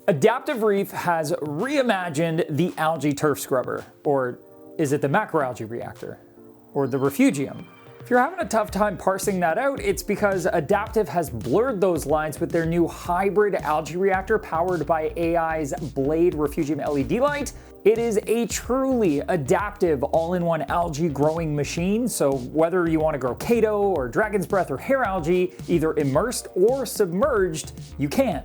Adaptive Reef has reimagined the algae turf scrubber, or is it the macroalgae reactor, or the refugium? If you're having a tough time parsing that out, it's because Adaptive has blurred those lines with their new Hybrid Algae Reactor powered by AI's Blade Refugium LED light. It is a truly adaptive all-in-one algae growing machine, so whether you want to grow Chaeto or dragon's breath or hair algae, either immersed or submerged, you can.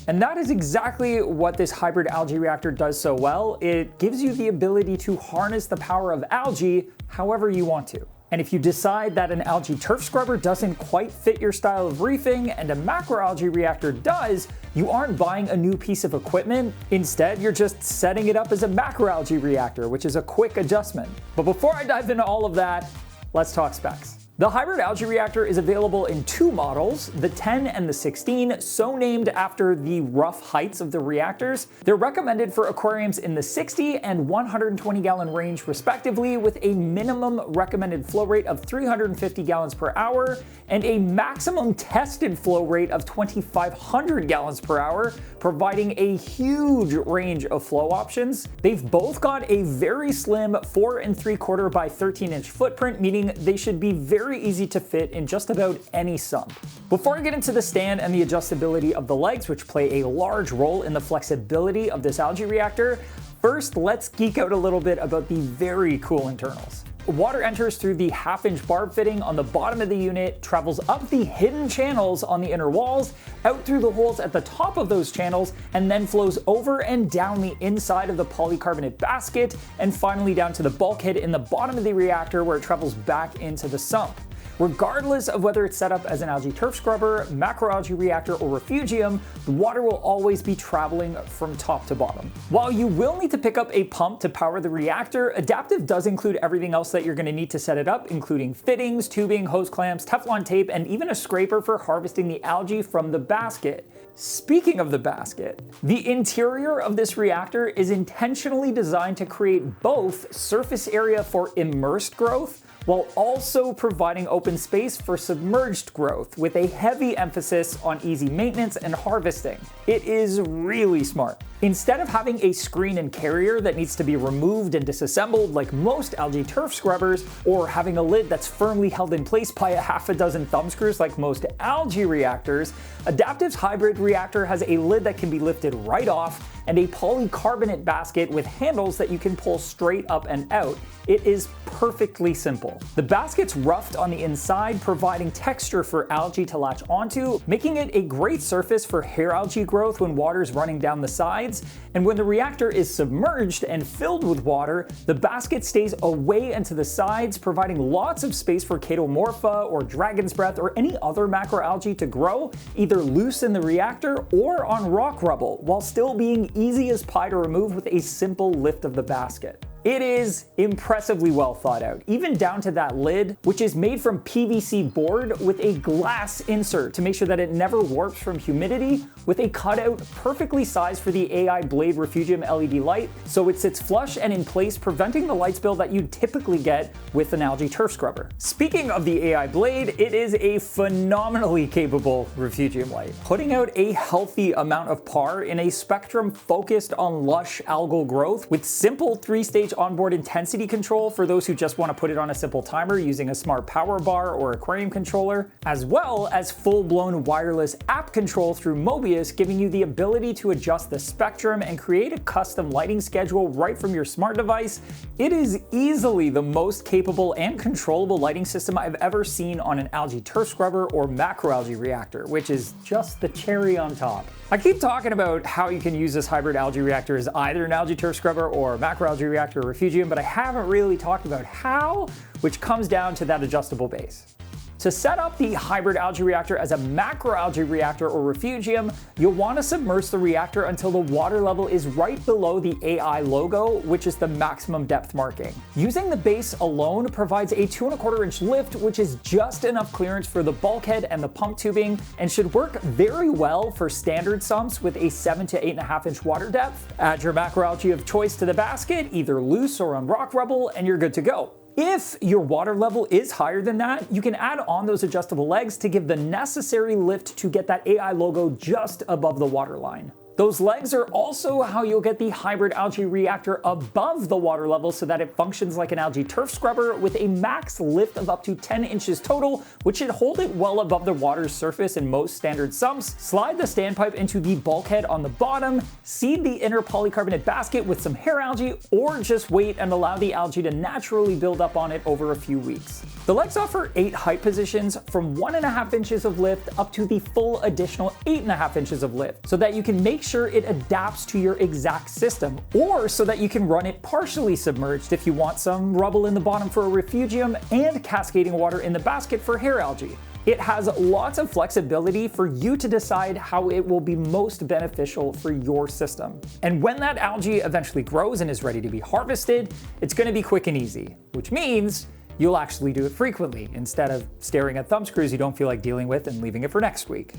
And that is exactly what this Hybrid Algae Reactor does so well. It gives you the ability to harness the power of algae however you want to. And if you decide that an algae turf scrubber doesn't quite fit your style of reefing and a macroalgae reactor does, you aren't buying a new piece of equipment. Instead, you're just setting it up as a macroalgae reactor, which is a quick adjustment. But before I dive into all of that, let's talk specs. The Hybrid Algae Reactor is available in two models, the 10 and the 16, so named after the rough heights of the reactors. They're recommended for aquariums in the 60 and 120 gallon range respectively, with a minimum recommended flow rate of 350 gallons per hour and a maximum tested flow rate of 2,500 gallons per hour, providing a huge range of flow options. They've both got a very slim 4 3/4 by 13 inch footprint, meaning they should be very easy to fit in just about any sump. Before I get into the stand and the adjustability of the legs, which play a large role in the flexibility of this algae reactor, first let's geek out a little bit about the very cool internals. Water enters through the half-inch barb fitting on the bottom of the unit, travels up the hidden channels on the inner walls, out through the holes at the top of those channels, and then flows over and down the inside of the polycarbonate basket, and finally down to the bulkhead in the bottom of the reactor where it travels back into the sump. Regardless of whether it's set up as an algae turf scrubber, macroalgae reactor, or refugium, the water will always be traveling from top to bottom. While you will need to pick up a pump to power the reactor, Adaptive does include everything else that you're going to need to set it up, including fittings, tubing, hose clamps, Teflon tape, and even a scraper for harvesting the algae from the basket. Speaking of the basket, the interior of this reactor is intentionally designed to create both surface area for immersed growth while also providing open space for submerged growth, with a heavy emphasis on easy maintenance and harvesting. It is really smart. Instead of having a screen and carrier that needs to be removed and disassembled like most algae turf scrubbers, or having a lid that's firmly held in place by a half a dozen thumb screws like most algae reactors, Adaptive's Hybrid Reactor has a lid that can be lifted right off and a polycarbonate basket with handles that you can pull straight up and out. It is perfectly simple. The basket's roughed on the inside, providing texture for algae to latch onto, making it a great surface for hair algae growth when water's running down the sides. And when the reactor is submerged and filled with water, the basket stays away and to the sides, providing lots of space for Chaetomorpha or dragon's breath or any other macroalgae to grow, either loose in the reactor or on rock rubble, while still being easy as pie to remove with a simple lift of the basket. It is impressively well thought out, even down to that lid, which is made from PVC board with a glass insert to make sure that it never warps from humidity, with a cutout perfectly sized for the AI Blade Refugium LED light, so it sits flush and in place, preventing the light spill that you'd typically get with an algae turf scrubber. Speaking of the AI Blade, it is a phenomenally capable refugium light, putting out a healthy amount of par in a spectrum focused on lush algal growth, with simple 3-stage onboard intensity control for those who just want to put it on a simple timer using a smart power bar or aquarium controller, as well as full-blown wireless app control through Mobius, giving you the ability to adjust the spectrum and create a custom lighting schedule right from your smart device. It is easily the most capable and controllable lighting system I've ever seen on an algae turf scrubber or macroalgae reactor, which is just the cherry on top. I keep talking about how you can use this Hybrid Algae Reactor as either an algae turf scrubber or macroalgae reactor or refugium, but I haven't really talked about how, which comes down to that adjustable base. To set up the Hybrid Algae Reactor as a macroalgae reactor or refugium, you'll want to submerge the reactor until the water level is right below the AI logo, which is the maximum depth marking. Using the base alone provides a 2 1/4 inch lift, which is just enough clearance for the bulkhead and the pump tubing, and should work very well for standard sumps with a 7 to 8.5 inch water depth. Add your macroalgae of choice to the basket, either loose or on rock rubble, and you're good to go. If your water level is higher than that, you can add on those adjustable legs to give the necessary lift to get that AI logo just above the water line. Those legs are also how you'll get the Hybrid Algae Reactor above the water level so that it functions like an algae turf scrubber with a max lift of up to 10 inches total, which should hold it well above the water's surface in most standard sumps. Slide the standpipe into the bulkhead on the bottom, seed the inner polycarbonate basket with some hair algae, or just wait and allow the algae to naturally build up on it over a few weeks. The legs offer 8 height positions from 1.5 inches of lift up to the full additional 8.5 inches of lift, so that you can make sure it adapts to your exact system, or so that you can run it partially submerged if you want some rubble in the bottom for a refugium and cascading water in the basket for hair algae. It has lots of flexibility for you to decide how it will be most beneficial for your system. And when that algae eventually grows and is ready to be harvested, it's going to be quick and easy, which means you'll actually do it frequently instead of staring at thumb screws you don't feel like dealing with and leaving it for next week,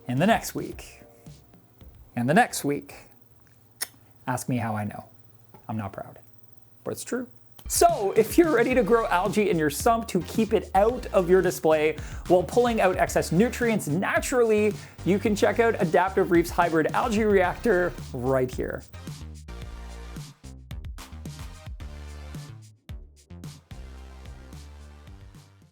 and the next week, and the next week. Ask me how I know. I'm not proud, but it's true. So if you're ready to grow algae in your sump to keep it out of your display while pulling out excess nutrients naturally, you can check out Adaptive Reef's Hybrid Algae Reactor right here.